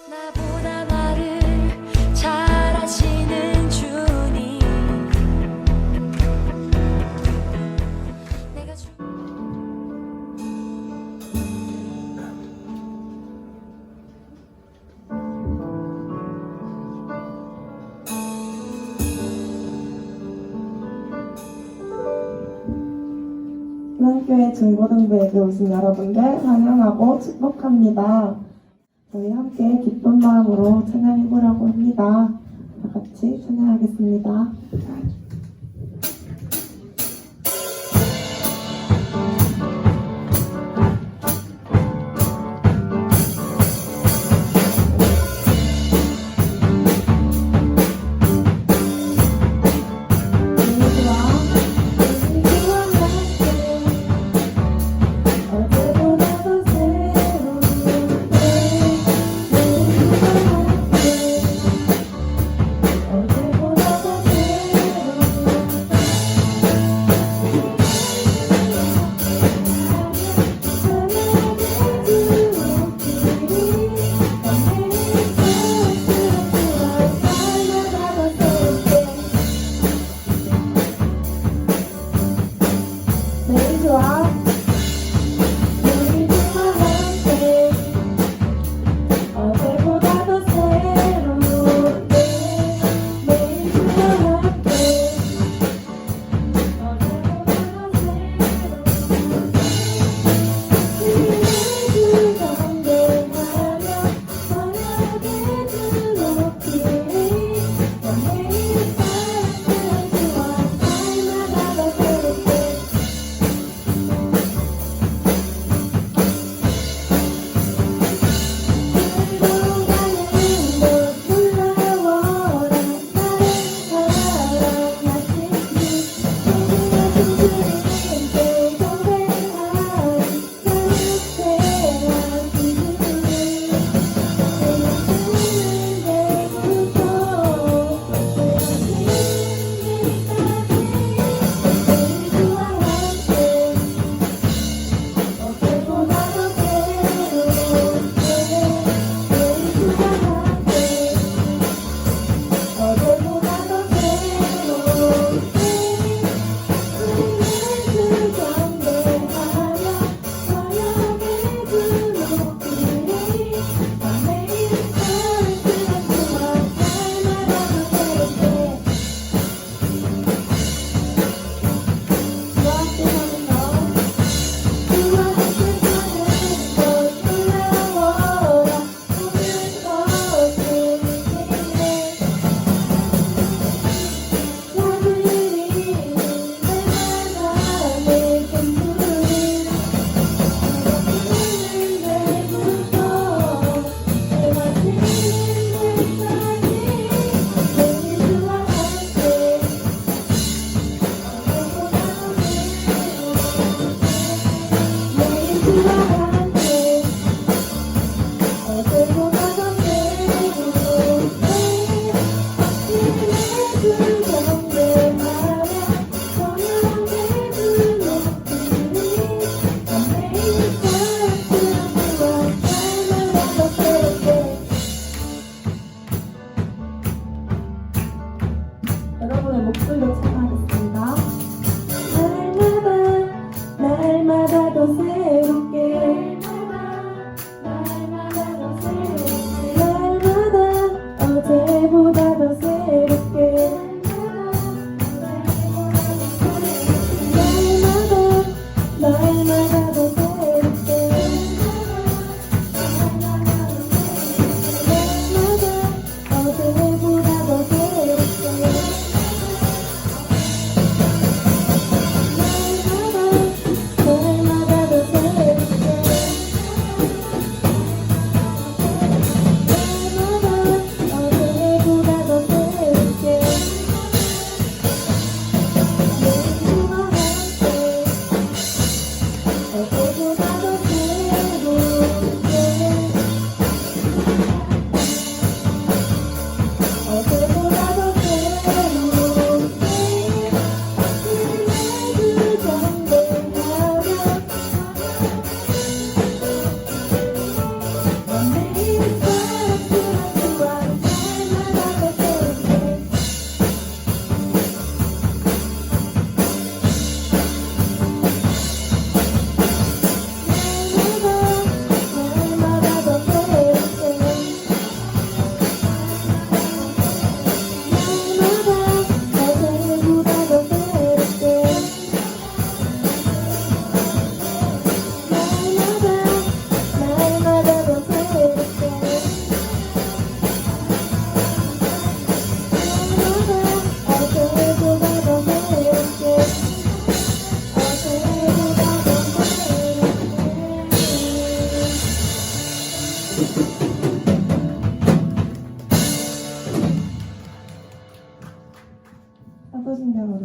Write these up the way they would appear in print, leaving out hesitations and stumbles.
나보다 나를 잘 아시는 주님 내가 희망교회 중고등부에게 오신 여러분들 환영하고 축복합니다. 저희 함께 기쁜 마음으로 찬양해보려고 합니다. 다 같이 찬양하겠습니다. 어제보다 더 새로운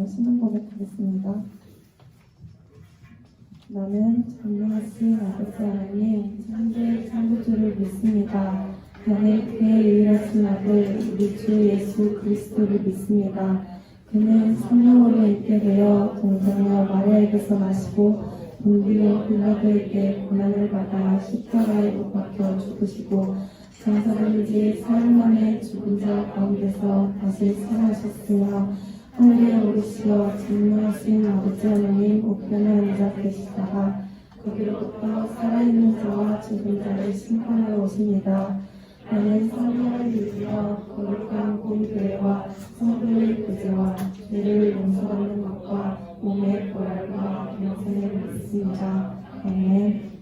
신앙 고백하겠습니다. 나는 전능하신 아버지 하나님 창조의 창조주를 믿습니다. 나는 그의 유일하신 아들 우리 주 예수 그리스도를 믿습니다. 그는 성령으로 있게 되어 동정녀 마리아에게서 나시고 본디오 빌라도에게 고난을 받아 십자가에 못 박혀 죽으시고 장사된 지 사흘 만에 죽은 자 가운데서 다시 살아오셨으며 하늘에 오르시어 전능하신 아버지 하나님 우편에 앉아 계시다가 거기로부터 살아있는 자와 죽은 자를 심판하러 오십니다. 나는 성령을 믿으며 거룩한 공교회와 성도의 구제와 죄를 용서받는 것과 몸의 부활과 영생을 믿습니다. 아멘.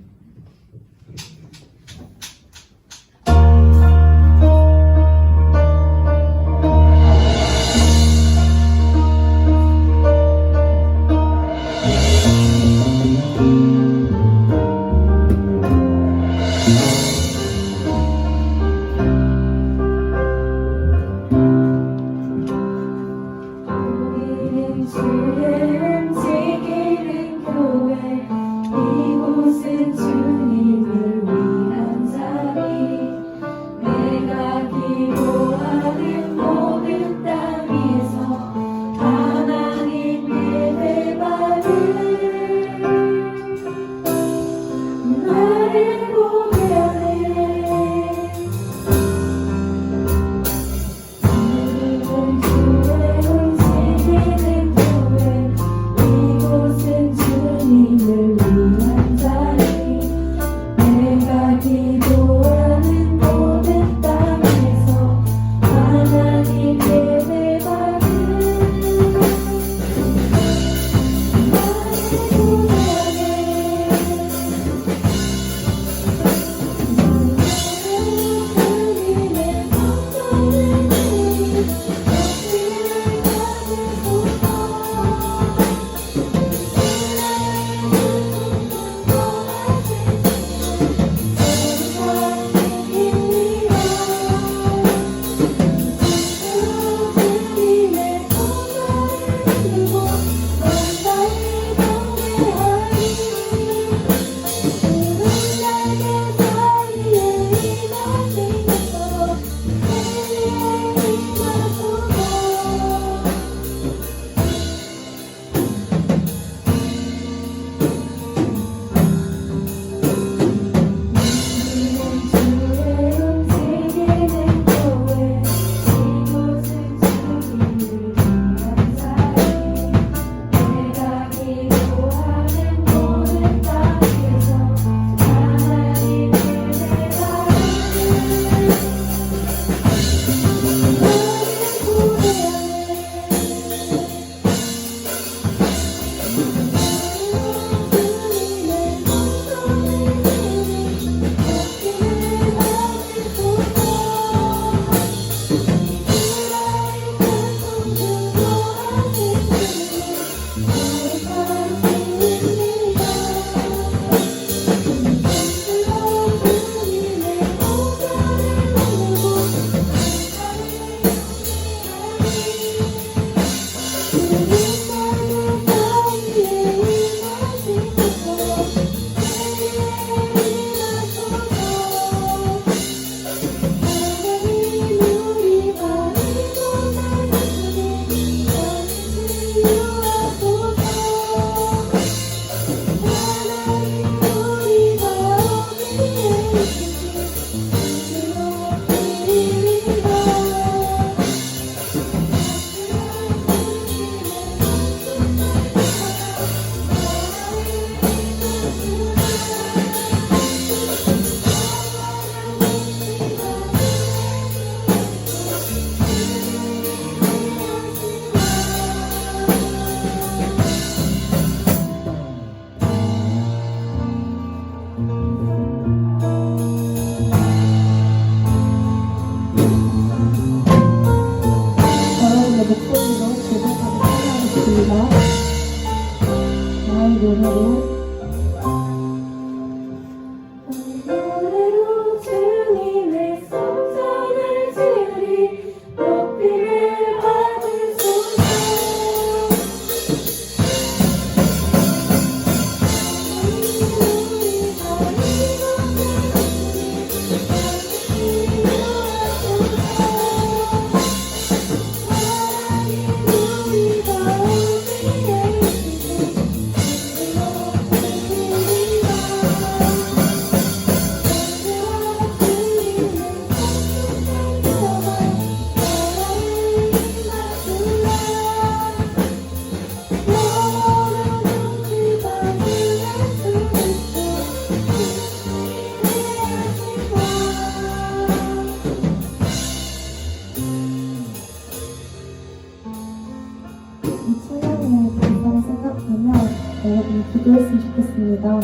기도했으면 좋겠습니다.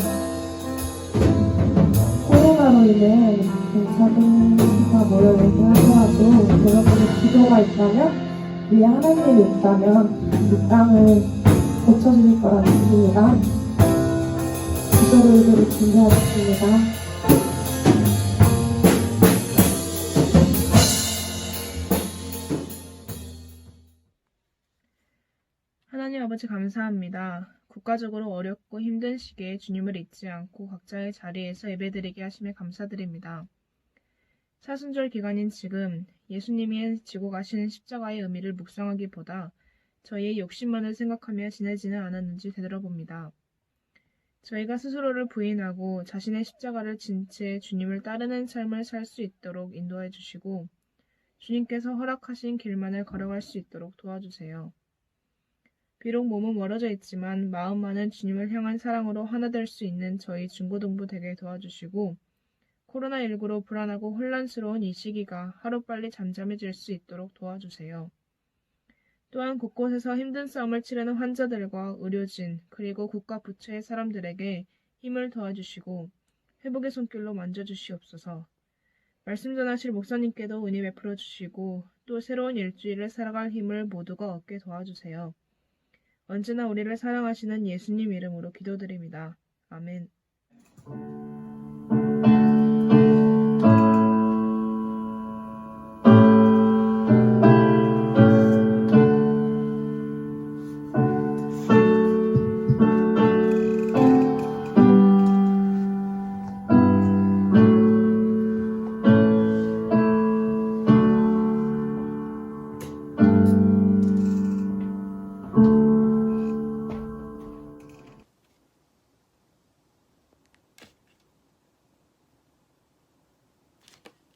코로나로 인해 경찰분과 모여 얘기하더라도 여러분의 기도가 있다면 위에 하나님이 있다면 이 땅을 고쳐주실 거라 믿습니다. 기도를 준비하겠습니다. 하나님 아버지 감사합니다. 국가적으로 어렵고 힘든 시기에 주님을 잊지 않고 각자의 자리에서 예배드리게 하심에 감사드립니다. 사순절 기간인 지금 예수님이 지고 가신 십자가의 의미를 묵상하기보다 저희의 욕심만을 생각하며 지내지는 않았는지 되돌아봅니다. 저희가 스스로를 부인하고 자신의 십자가를 진 채 주님을 따르는 삶을 살 수 있도록 인도해 주시고 주님께서 허락하신 길만을 걸어갈 수 있도록 도와주세요. 비록 몸은 멀어져 있지만 마음만은 주님을 향한 사랑으로 하나 될 수 있는 저희 중고등부 되게 도와주시고 코로나19로 불안하고 혼란스러운 이 시기가 하루빨리 잠잠해질 수 있도록 도와주세요. 또한 곳곳에서 힘든 싸움을 치르는 환자들과 의료진 그리고 국가 부처의 사람들에게 힘을 도와주시고 회복의 손길로 만져주시옵소서. 말씀 전하실 목사님께도 은혜 베풀어 주시고 또 새로운 일주일을 살아갈 힘을 모두가 얻게 도와주세요. 언제나 우리를 사랑하시는 예수님 이름으로 기도드립니다. 아멘.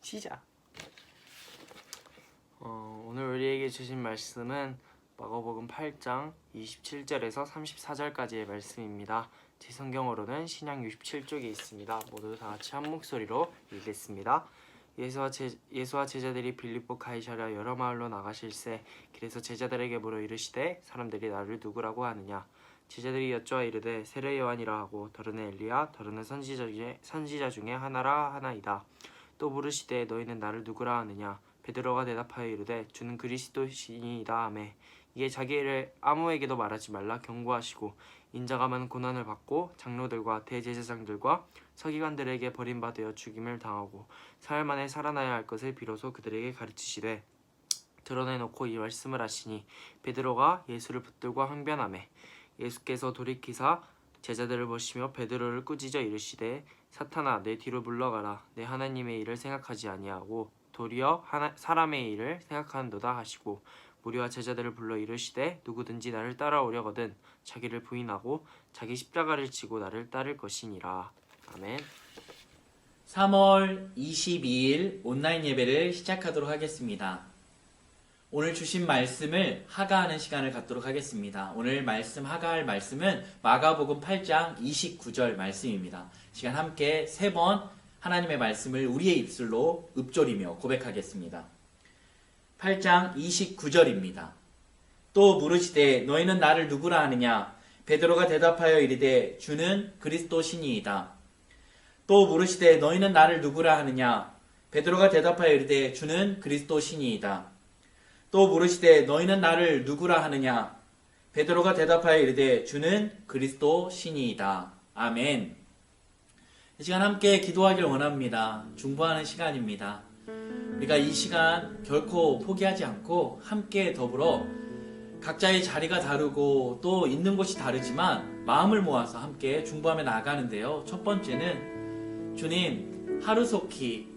시작. 오늘 우리에게 주신 말씀은 마가복음 8장 27절에서 34절까지의 말씀입니다. 제 성경으로는 신약 67쪽에 있습니다. 모두 다 같이 한 목소리로 읽겠습니다. 예수와 제자들이 빌립보 가이사랴 여러 마을로 나가실새 길에서 제자들에게 물어 이르시되 사람들이 나를 누구라고 하느냐. 제자들이 여쭈어 이르되 세례 요한이라 하고 더러는 엘리야 더러는 선지자 중에 하나라 하나이다. 또 물으시되 너희는 나를 누구라 하느냐. 베드로가 대답하여 이르되 주는 그리스도시니이다 하매 이에 자기 일을 아무에게도 말하지 말라 경고하시고 인자가 많은 고난을 받고 장로들과 대제사장들과 서기관들에게 버림받아 죽임을 당하고 사흘 만에 살아나야 할 것을 비로소 그들에게 가르치시되 드러내놓고 이 말씀을 하시니 베드로가 예수를 붙들고 항변하매 예수께서 돌이키사 제자들을 보시며 베드로를 꾸짖어 이르시되 사탄아 내 뒤로 물러가라. 내 하나님의 일을 생각하지 아니하고 도리어 사람의 일을 생각하는도다 하시고 무리와 제자들을 불러 이르시되 누구든지 나를 따라오려거든 자기를 부인하고 자기 십자가를 지고 나를 따를 것이니라. 아멘. 3월 22일 온라인 예배를 시작하도록 하겠습니다. 오늘 주신 말씀을 하가하는 시간을 갖도록 하겠습니다. 오늘 하가할 말씀은 마가복음 8장 29절 말씀입니다. 시간 함께 3번 하나님의 말씀을 우리의 입술로 읊조리며 고백하겠습니다. 8장 29절입니다. 또 물으시되 너희는 나를 누구라 하느냐. 베드로가 대답하여 이르되 주는 그리스도시니이다. 또 물으시되 너희는 나를 누구라 하느냐. 베드로가 대답하여 이르되 주는 그리스도시니이다. 또 물으시되 너희는 나를 누구라 하느냐. 베드로가 대답하여 이르되 주는 그리스도시니이다. 아멘. 이 시간 함께 기도하길 원합니다. 중보하는 시간입니다. 우리가 이 시간 결코 포기하지 않고 함께 더불어 각자의 자리가 다르고 또 있는 곳이 다르지만 마음을 모아서 함께 중보하며 나가는데요. 첫 번째는 주님 하루속히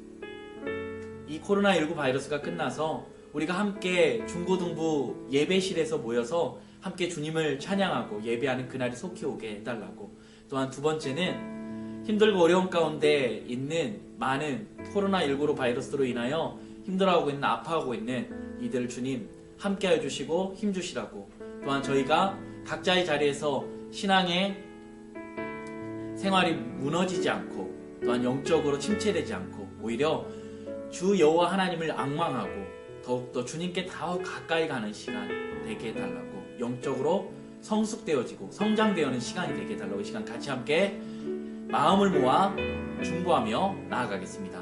이 코로나19 바이러스가 끝나서 우리가 함께 중고등부 예배실에서 모여서 함께 주님을 찬양하고 예배하는 그날이 속히 오게 해달라고. 또한 두 번째는 힘들고 어려운 가운데 있는 많은 코로나19로 바이러스로 인하여 힘들어하고 있는 아파하고 있는 이들 주님 함께하여 주시고 힘주시라고. 또한 저희가 각자의 자리에서 신앙의 생활이 무너지지 않고 또한 영적으로 침체되지 않고 오히려 주 여호와 하나님을 앙망하고 더욱더 주님께 더 가까이 가는 시간 되게 해달라고. 영적으로 성숙되어지고 성장되어는 시간이 되게 해달라고 이 시간 같이 함께 마음을 모아 중보하며 나아가겠습니다.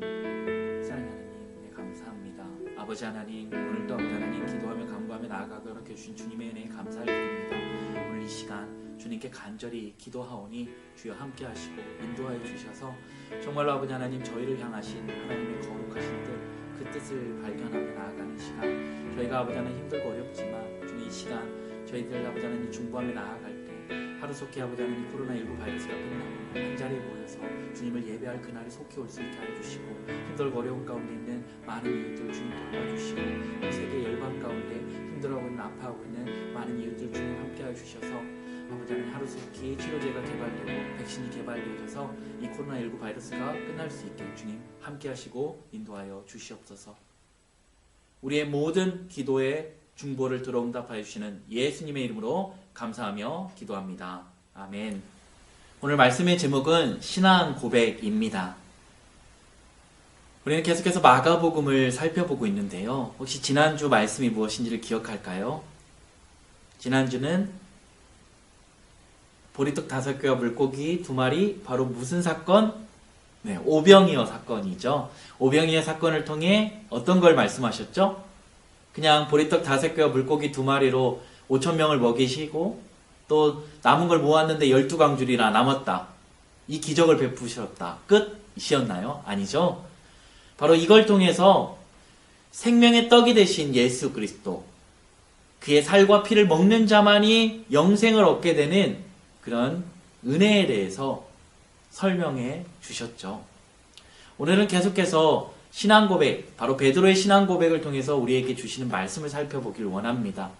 사랑하는 하나님, 네, 감사합니다. 아버지 하나님, 오늘도 아버지 하나님 기도하며 간구하며 나아가게 허락해 주신 주님의 은혜에 감사를 드립니다. 오늘 이 시간 주님께 간절히 기도하오니 주여 함께 하시고 인도하여 주셔서 정말로 아버지 하나님 저희를 향하신 하나님의 거룩하신 뜻, 그 뜻을 발견하며 나아가는 시간, 저희가 아버지 하나님 힘들고 어렵지만 주님 이 시간 저희들 아버지 하나님 중보하며 나아갈 때 하루속히 아버지 하나님 코로나19 바이러스가 끝나고 한 자리에 모여서 주님을 예배할 그날이 속히 올 수 있게 하여 주시고 힘들고 어려운 가운데 있는 많은 이웃들 주님 돌봐주시고 세계 열방 가운데 힘들어하고 있는 아파하고 있는 많은 이웃들 주님 함께 하여 주셔서 아버지 하나님 하루속히 치료제가 개발되고 백신이 개발되어져서 이 코로나19 바이러스가 끝날 수 있게 주님 함께 하시고 인도하여 주시옵소서. 우리의 모든 기도에 중보를 들어응답하여 주시는 예수님의 이름으로 감사하며 기도합니다. 아멘. 오늘 말씀의 제목은 신앙 고백입니다. 우리는 계속해서 마가복음을 살펴보고 있는데요. 혹시 지난주 말씀이 무엇인지를 기억할까요? 지난주는 보리떡 5개와 물고기 2마리, 바로 무슨 사건? 네, 오병이어 사건이죠. 오병이어 사건을 통해 어떤 걸 말씀하셨죠? 그냥 보리떡 5개와 물고기 2마리로 5,000명을 먹이시고 또 남은 걸 모았는데 12광줄이나 남았다. 이 기적을 베푸셨다. 끝이었나요? 아니죠. 바로 이걸 통해서 생명의 떡이 되신 예수 그리스도, 그의 살과 피를 먹는 자만이 영생을 얻게 되는 그런 은혜에 대해서 설명해 주셨죠. 오늘은 계속해서 신앙 고백, 바로 베드로의 신앙 고백을 통해서 우리에게 주시는 말씀을 살펴보길 원합니다.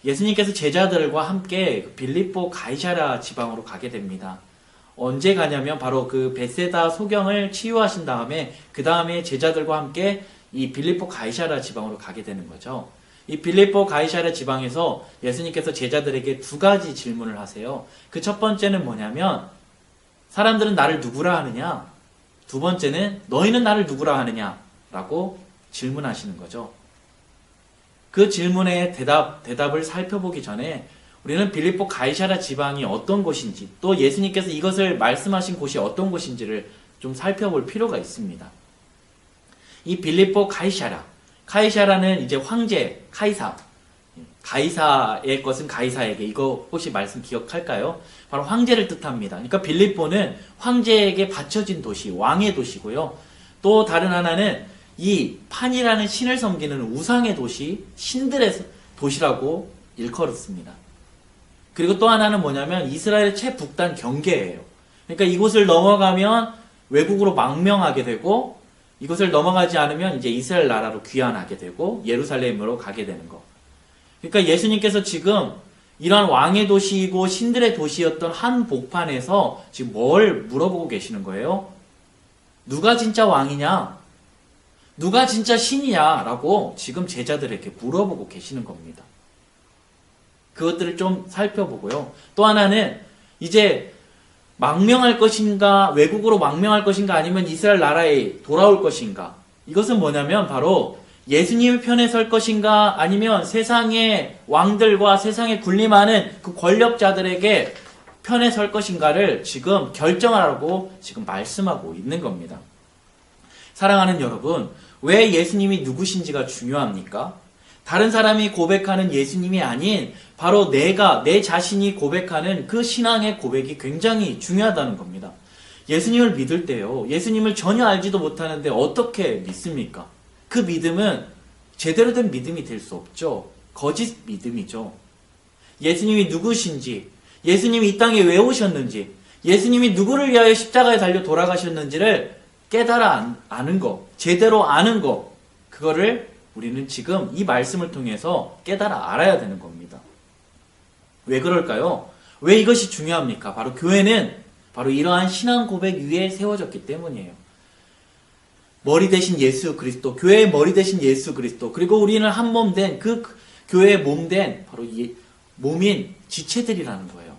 예수님께서 제자들과 함께 빌립보 가이사랴 지방으로 가게 됩니다. 언제 가냐면 바로 그 베세다 소경을 치유하신 다음에 그 다음에 제자들과 함께 이 빌립보 가이사랴 지방으로 가게 되는 거죠. 이 빌립보 가이사랴 지방에서 예수님께서 제자들에게 2가지 질문을 하세요. 그 첫 번째는 뭐냐면 사람들은 나를 누구라 하느냐? 두 번째는 너희는 나를 누구라 하느냐? 라고 질문하시는 거죠. 그 질문의 대답을 살펴보기 전에 우리는 빌립보 가이사랴 지방이 어떤 곳인지, 또 예수님께서 이것을 말씀하신 곳이 어떤 곳인지를 좀 살펴볼 필요가 있습니다. 이 빌립보 가이사랴는 이제 황제 가이사의 것은 가이사에게, 이거 혹시 말씀 기억할까요? 바로 황제를 뜻합니다. 그러니까 빌립보는 황제에게 바쳐진 도시, 왕의 도시고요. 또 다른 하나는 이 판이라는 신을 섬기는 우상의 도시, 신들의 도시라고 일컬었습니다. 그리고 또 하나는 뭐냐면 이스라엘의 최북단 경계예요. 그러니까 이곳을 넘어가면 외국으로 망명하게 되고, 이곳을 넘어가지 않으면 이제 이스라엘 나라로 귀환하게 되고 예루살렘으로 가게 되는 거. 그러니까 예수님께서 지금 이러한 왕의 도시이고 신들의 도시였던 한 복판에서 지금 뭘 물어보고 계시는 거예요? 누가 진짜 왕이냐? 누가 진짜 신이냐? 라고 지금 제자들에게 물어보고 계시는 겁니다. 그것들을 좀 살펴보고요. 또 하나는 이제 망명할 것인가, 외국으로 망명할 것인가, 아니면 이스라엘 나라에 돌아올 것인가. 이것은 뭐냐면 바로 예수님의 편에 설 것인가, 아니면 세상의 왕들과 세상에 군림하는 그 권력자들에게 편에 설 것인가를 지금 결정하라고 지금 말씀하고 있는 겁니다. 사랑하는 여러분, 왜 예수님이 누구신지가 중요합니까? 다른 사람이 고백하는 예수님이 아닌 바로 내 자신이 고백하는 그 신앙의 고백이 굉장히 중요하다는 겁니다. 예수님을 믿을 때요, 예수님을 전혀 알지도 못하는데 어떻게 믿습니까? 그 믿음은 제대로 된 믿음이 될 수 없죠. 거짓 믿음이죠. 예수님이 누구신지, 예수님이 이 땅에 왜 오셨는지, 예수님이 누구를 위하여 십자가에 달려 돌아가셨는지를 깨달아 아는 거, 제대로 아는 거, 그거를 우리는 지금 이 말씀을 통해서 깨달아 알아야 되는 겁니다. 왜 그럴까요? 왜 이것이 중요합니까? 바로 교회는 바로 이러한 신앙 고백 위에 세워졌기 때문이에요. 머리 대신 예수 그리스도, 교회의 머리 대신 예수 그리스도, 그리고 우리는 한 몸 된 그 교회의 몸 된 바로 몸인 지체들이라는 거예요.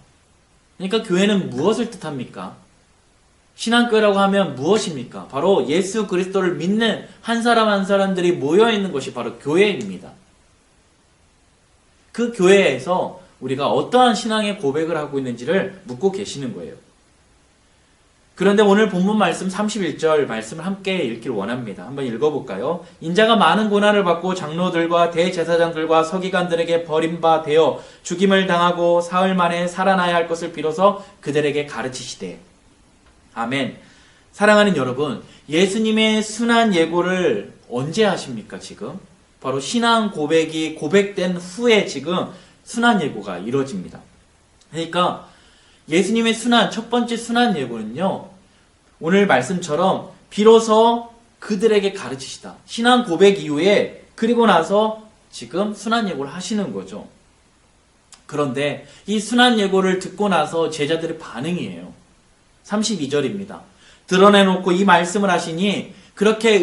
그러니까 교회는 무엇을 뜻합니까? 신앙교회라고 하면 무엇입니까? 바로 예수 그리스도를 믿는 한 사람 한 사람들이 모여있는 것이 바로 교회입니다. 그 교회에서 우리가 어떠한 신앙의 고백을 하고 있는지를 묻고 계시는 거예요. 그런데 오늘 본문 말씀 31절 말씀을 함께 읽기를 원합니다. 한번 읽어볼까요? 인자가 많은 고난을 받고 장로들과 대제사장들과 서기관들에게 버림바 되어 죽임을 당하고 사흘 만에 살아나야 할 것을 비로소 그들에게 가르치시되. 아멘. 사랑하는 여러분, 예수님의 순환 예고를 언제 하십니까, 지금? 바로 신앙 고백이 고백된 후에 지금 순환 예고가 이루어집니다. 그러니까 예수님의 순환, 첫 번째 순환 예고는요, 오늘 말씀처럼 비로소 그들에게 가르치시다. 신앙 고백 이후에 그리고 나서 지금 순환 예고를 하시는 거죠. 그런데 이 순환 예고를 듣고 나서 제자들의 반응이에요. 32절입니다. 드러내놓고 이 말씀을 하시니 그렇게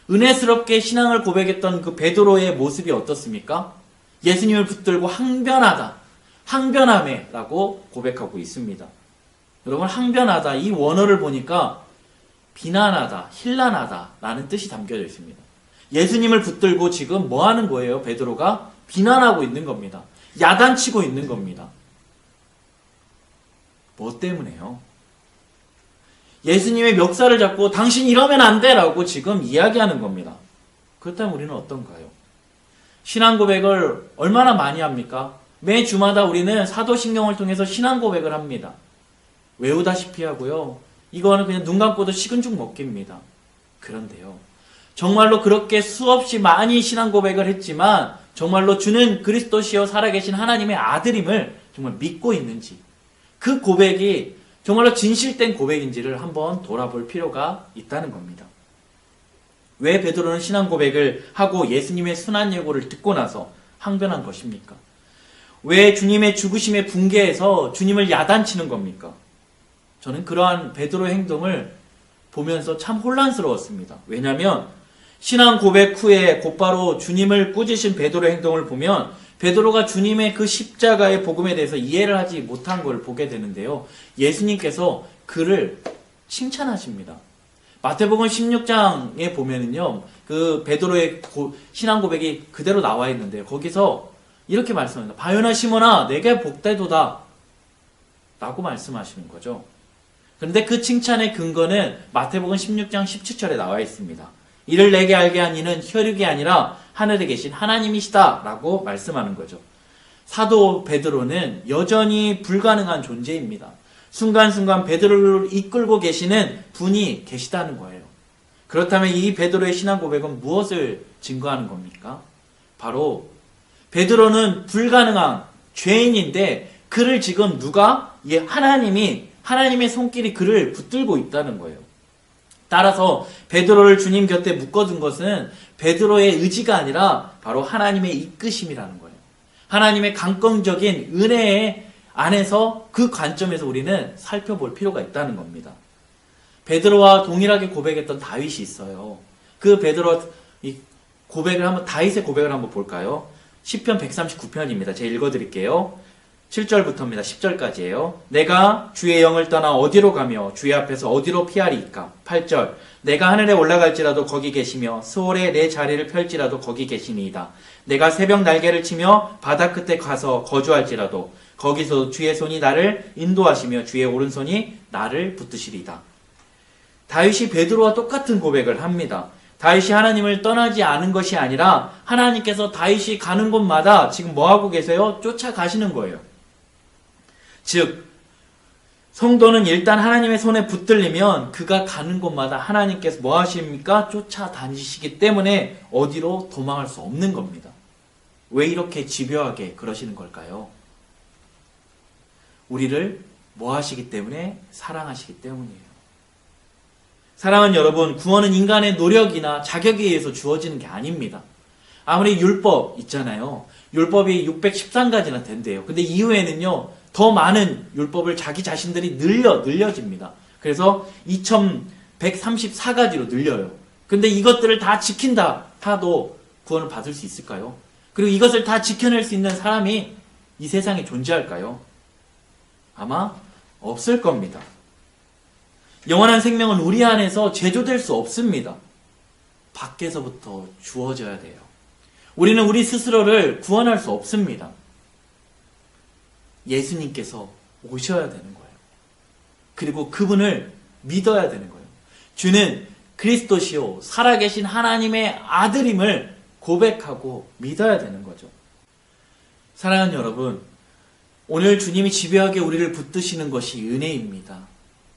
은혜스럽게 신앙을 고백했던 그 베드로의 모습이 어떻습니까? 예수님을 붙들고 항변하매 라고 고백하고 있습니다. 여러분, 항변하다 이 원어를 보니까 비난하다, 힐난하다 라는 뜻이 담겨져 있습니다. 예수님을 붙들고 지금 뭐 하는 거예요? 베드로가 비난하고 있는 겁니다. 야단치고 있는 겁니다. 뭐 때문에요? 예수님의 멱살을 잡고 당신 이러면 안 돼! 라고 지금 이야기하는 겁니다. 그렇다면 우리는 어떤가요? 신앙 고백을 얼마나 많이 합니까? 매 주마다 우리는 사도신경을 통해서 신앙 고백을 합니다. 외우다시피 하고요. 이거는 그냥 눈 감고도 식은 죽 먹기입니다. 그런데요, 정말로 그렇게 수없이 많이 신앙 고백을 했지만 정말로 주는 그리스도시요 살아계신 하나님의 아들임을 정말 믿고 있는지, 그 고백이 정말로 진실된 고백인지를 한번 돌아볼 필요가 있다는 겁니다. 왜 베드로는 신앙 고백을 하고 예수님의 순환 예고를 듣고 나서 항변한 것입니까? 왜 주님의 죽으심에 분개해서 주님을 야단치는 겁니까? 저는 그러한 베드로의 행동을 보면서 참 혼란스러웠습니다. 왜냐하면 신앙 고백 후에 곧바로 주님을 꾸짖으신 베드로의 행동을 보면 베드로가 주님의 그 십자가의 복음에 대해서 이해를 하지 못한 걸 보게 되는데요. 예수님께서 그를 칭찬하십니다. 마태복음 16장에 보면은요, 그 베드로의 신앙 고백이 그대로 나와 있는데요. 거기서 이렇게 말씀합니다. 바요나 시몬아, 내게 복되도다 라고 말씀하시는 거죠. 그런데 그 칭찬의 근거는 마태복음 16장 17절에 나와 있습니다. 이를 내게 알게 한 이는 혈육이 아니라 하늘에 계신 하나님이시다 라고 말씀하는 거죠. 사도 베드로는 여전히 불가능한 존재입니다. 순간순간 베드로를 이끌고 계시는 분이 계시다는 거예요. 그렇다면 이 베드로의 신앙 고백은 무엇을 증거하는 겁니까? 바로 베드로는 불가능한 죄인인데 그를 지금 누가? 하나님의 손길이 그를 붙들고 있다는 거예요. 따라서 베드로를 주님 곁에 묶어둔 것은 베드로의 의지가 아니라 바로 하나님의 이끄심이라는 거예요. 하나님의 강권적인 은혜 안에서 그 관점에서 우리는 살펴볼 필요가 있다는 겁니다. 베드로와 동일하게 고백했던 다윗이 있어요. 그 베드로 다윗의 고백을 한번 볼까요? 시편 139편입니다. 제가 읽어드릴게요. 7절부터입니다. 10절까지예요. 내가 주의 영을 떠나 어디로 가며 주의 앞에서 어디로 피하리이까? 8절. 내가 하늘에 올라갈지라도 거기 계시며 스올에 내 자리를 펼지라도 거기 계시니이다. 내가 새벽 날개를 치며 바다 끝에 가서 거주할지라도 거기서 주의 손이 나를 인도하시며 주의 오른손이 나를 붙드시리이다. 다윗이 베드로와 똑같은 고백을 합니다. 다윗이 하나님을 떠나지 않은 것이 아니라 하나님께서 다윗이 가는 곳마다 지금 뭐하고 계세요? 쫓아가시는 거예요. 즉 성도는 일단 하나님의 손에 붙들리면 그가 가는 곳마다 하나님께서 뭐 하십니까? 쫓아다니시기 때문에 어디로 도망할 수 없는 겁니다. 왜 이렇게 집요하게 그러시는 걸까요? 우리를 뭐 하시기 때문에? 사랑하시기 때문이에요. 사랑하는 여러분, 구원은 인간의 노력이나 자격에 의해서 주어지는 게 아닙니다. 아무리 율법 있잖아요. 율법이 613가지나 된대요. 근데 이후에는요, 더 많은 율법을 자기 자신들이 늘려집니다. 그래서 2134가지로 늘려요. 근데 이것들을 다 지킨다 하도 구원을 받을 수 있을까요? 그리고 이것을 다 지켜낼 수 있는 사람이 이 세상에 존재할까요? 아마 없을 겁니다. 영원한 생명은 우리 안에서 제조될 수 없습니다. 밖에서부터 주어져야 돼요. 우리는 우리 스스로를 구원할 수 없습니다. 예수님께서 오셔야 되는 거예요. 그리고 그분을 믿어야 되는 거예요. 주는 그리스도시요 살아계신 하나님의 아들임을 고백하고 믿어야 되는 거죠. 사랑하는 여러분, 오늘 주님이 집요하게 우리를 붙드시는 것이 은혜입니다.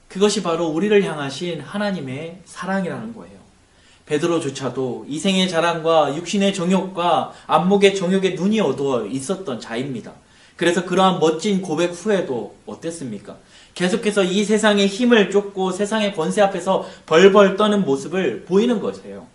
그것이 바로 우리를 향하신 하나님의 사랑이라는 거예요. 베드로조차도 이생의 자랑과 육신의 정욕과 안목의 정욕에 눈이 어두워 있었던 자입니다. 그래서 그러한 멋진 고백 후에도 어땠습니까? 계속해서 이 세상의 힘을 쫓고 세상의 권세 앞에서 벌벌 떠는 모습을 보이는 것이에요.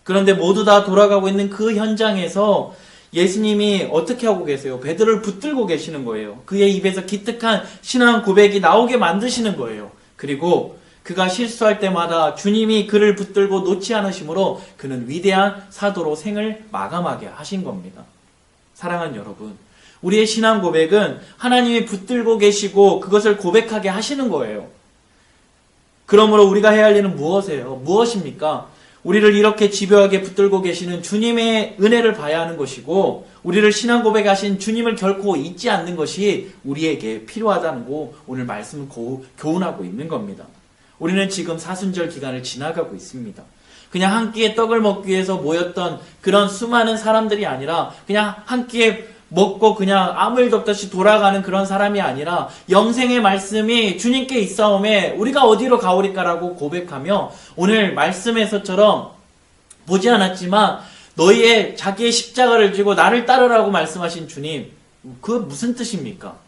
그런데 모두 다 돌아가고 있는 그 현장에서 예수님이 어떻게 하고 계세요? 베드로를 붙들고 계시는 거예요. 그의 입에서 기특한 신앙 고백이 나오게 만드시는 거예요. 그리고 그가 실수할 때마다 주님이 그를 붙들고 놓지 않으심으로 그는 위대한 사도로 생을 마감하게 하신 겁니다. 사랑하는 여러분, 우리의 신앙 고백은 하나님이 붙들고 계시고 그것을 고백하게 하시는 거예요. 그러므로 우리가 해야 할 일은 무엇입니까? 우리를 이렇게 집요하게 붙들고 계시는 주님의 은혜를 봐야 하는 것이고, 우리를 신앙 고백하신 주님을 결코 잊지 않는 것이 우리에게 필요하다는 거 오늘 말씀을 교훈하고 있는 겁니다. 우리는 지금 사순절 기간을 지나가고 있습니다. 그냥 한 끼의 떡을 먹기 위해서 모였던 그런 수많은 사람들이 아니라, 그냥 한 끼에 먹고 그냥 아무 일도 없다시 돌아가는 그런 사람이 아니라, 영생의 말씀이 주님께 있사오매 우리가 어디로 가오리까라고 고백하며, 오늘 말씀에서처럼 보지 않았지만 너희의 자기의 십자가를 지고 나를 따르라고 말씀하신 주님, 그 무슨 뜻입니까?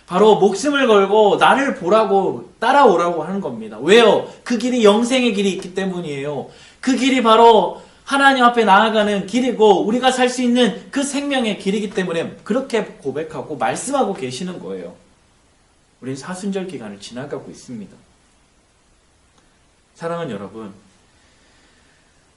바로 목숨을 걸고 나를 보라고 따라오라고 하는 겁니다. 왜요? 그 길이 영생의 길이 있기 때문이에요. 그 길이 바로 하나님 앞에 나아가는 길이고 우리가 살 수 있는 그 생명의 길이기 때문에 그렇게 고백하고 말씀하고 계시는 거예요. 우리는 사순절 기간을 지나가고 있습니다. 사랑하는 여러분,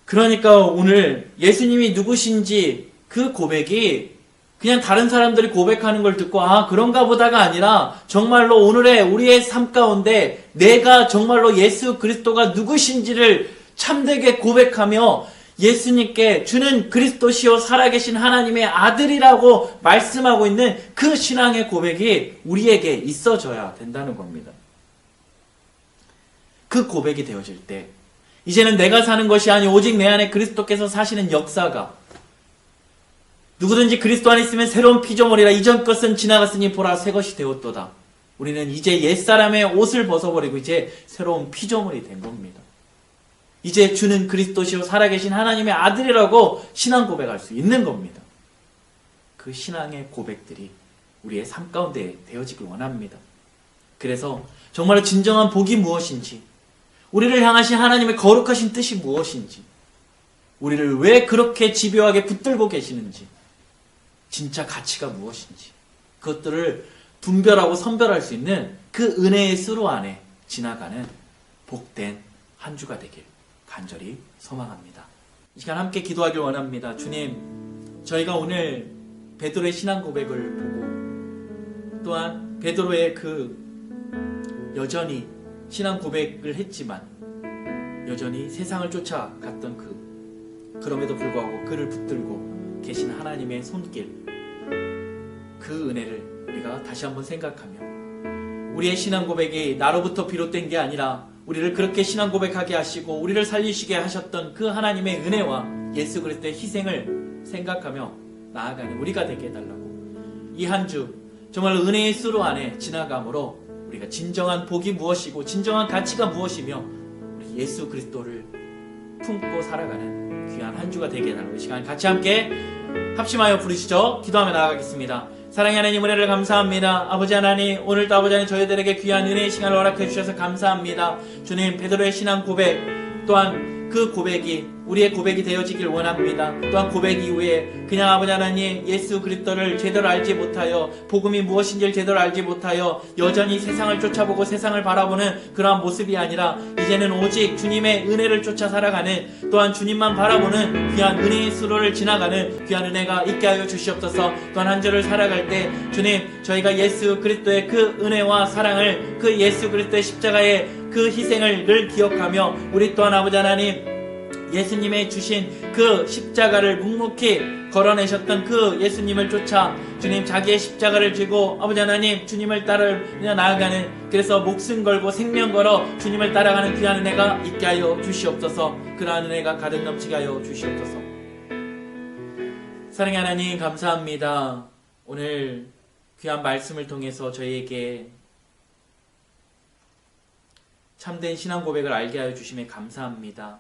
그러니까 오늘 예수님이 누구신지 그 고백이 그냥 다른 사람들이 고백하는 걸 듣고 그런가 보다가 아니라, 정말로 오늘의 우리의 삶 가운데 내가 정말로 예수 그리스도가 누구신지를 참되게 고백하며 예수님께 주는 그리스도시요 살아계신 하나님의 아들이라고 말씀하고 있는 그 신앙의 고백이 우리에게 있어져야 된다는 겁니다. 그 고백이 되어질 때 이제는 내가 사는 것이 아니 오직 내 안에 그리스도께서 사시는 역사가, 누구든지 그리스도 안에 있으면 새로운 피조물이라 이전 것은 지나갔으니 보라 새 것이 되었도다. 우리는 이제 옛사람의 옷을 벗어버리고 이제 새로운 피조물이 된 겁니다. 이제 주는 그리스도시요 살아계신 하나님의 아들이라고 신앙 고백할 수 있는 겁니다. 그 신앙의 고백들이 우리의 삶 가운데 되어지길 원합니다. 그래서 정말로 진정한 복이 무엇인지, 우리를 향하신 하나님의 거룩하신 뜻이 무엇인지, 우리를 왜 그렇게 집요하게 붙들고 계시는지, 진짜 가치가 무엇인지, 그것들을 분별하고 선별할 수 있는 그 은혜의 수로 안에 지나가는 복된 한 주가 되길 간절히 소망합니다. 이 시간 함께 기도하길 원합니다. 주님, 저희가 오늘 베드로의 신앙 고백을 보고, 또한 베드로의 그 여전히 신앙 고백을 했지만 여전히 세상을 쫓아갔던 그럼에도 불구하고 그를 붙들고 계신 하나님의 손길, 그 은혜를 우리가 다시 한번 생각하며, 우리의 신앙 고백이 나로부터 비롯된 게 아니라 우리를 그렇게 신앙 고백하게 하시고 우리를 살리시게 하셨던 그 하나님의 은혜와 예수 그리스도의 희생을 생각하며 나아가는 우리가 되게 해달라고, 이 한 주 정말 은혜의 수로 안에 지나감으로 우리가 진정한 복이 무엇이고 진정한 가치가 무엇이며 우리 예수 그리스도를 품고 살아가는 귀한 한 주가 되게 해달라고, 이 시간 같이 함께 합심하여 부르시죠. 기도하며 나아가겠습니다. 사랑의 하나님, 은혜를 감사합니다. 아버지 하나님, 오늘도 아버지 하나님 저희들에게 귀한 은혜의 시간을 허락해 주셔서 감사합니다. 주님, 베드로의 신앙 고백, 또한 그 고백이 우리의 고백이 되어지길 원합니다. 또한 고백 이후에 그냥 아버지 하나님 예수 그리스도를 제대로 알지 못하여, 복음이 무엇인지를 제대로 알지 못하여 여전히 세상을 쫓아보고 세상을 바라보는 그러한 모습이 아니라, 이제는 오직 주님의 은혜를 쫓아 살아가는, 또한 주님만 바라보는 귀한 은혜의 수로를 지나가는 귀한 은혜가 있게 하여 주시옵소서. 또한 한 주를 살아갈 때 주님, 저희가 예수 그리스도의 그 은혜와 사랑을, 그 예수 그리스도의 십자가의 그 희생을 늘 기억하며, 우리 또한 아버지 하나님 예수님의 주신 그 십자가를 묵묵히 걸어내셨던 그 예수님을 쫓아 주님 자기의 십자가를 지고 아버지 하나님 주님을 따라 나아가는, 그래서 목숨 걸고 생명 걸어 주님을 따라가는 귀한 은혜가 있게 하여 주시옵소서. 그러한 은혜가 가득 넘치게 하여 주시옵소서. 사랑의 하나님 감사합니다. 오늘 귀한 말씀을 통해서 저희에게 참된 신앙 고백을 알게 하여 주심에 감사합니다.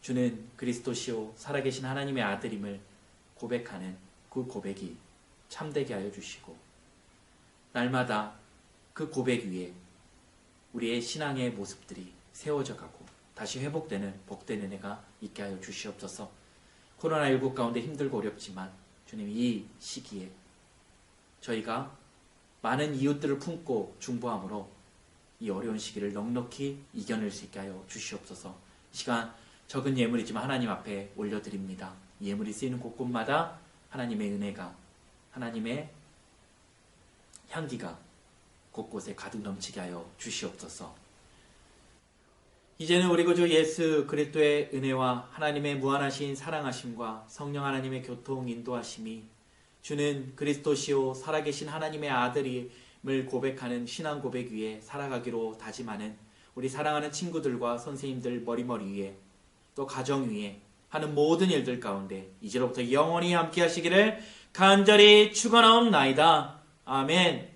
주는 그리스도시요 살아계신 하나님의 아들임을 고백하는 그 고백이 참되게 하여 주시고, 날마다 그 고백 위에 우리의 신앙의 모습들이 세워져 가고 다시 회복되는 복된 은혜가 있게 하여 주시옵소서. 코로나19 가운데 힘들고 어렵지만 주님 이 시기에 저희가 많은 이웃들을 품고 중보함으로 이 어려운 시기를 넉넉히 이겨낼 수 있게 하여 주시옵소서. 이 시간 적은 예물이지만 하나님 앞에 올려드립니다. 이 예물이 쓰이는 곳곳마다 하나님의 은혜가, 하나님의 향기가 곳곳에 가득 넘치게 하여 주시옵소서. 이제는 우리 구주 예수 그리스도의 은혜와 하나님의 무한하신 사랑하심과 성령 하나님의 교통 인도하심이, 주는 그리스도시요 살아계신 하나님의 아들임을 고백하는 신앙 고백 위에 살아가기로 다짐하는 우리 사랑하는 친구들과 선생님들 머리머리 위에, 또 가정 위에 하는 모든 일들 가운데 이제로부터 영원히 함께 하시기를 간절히 축원하옵나이다. 아멘.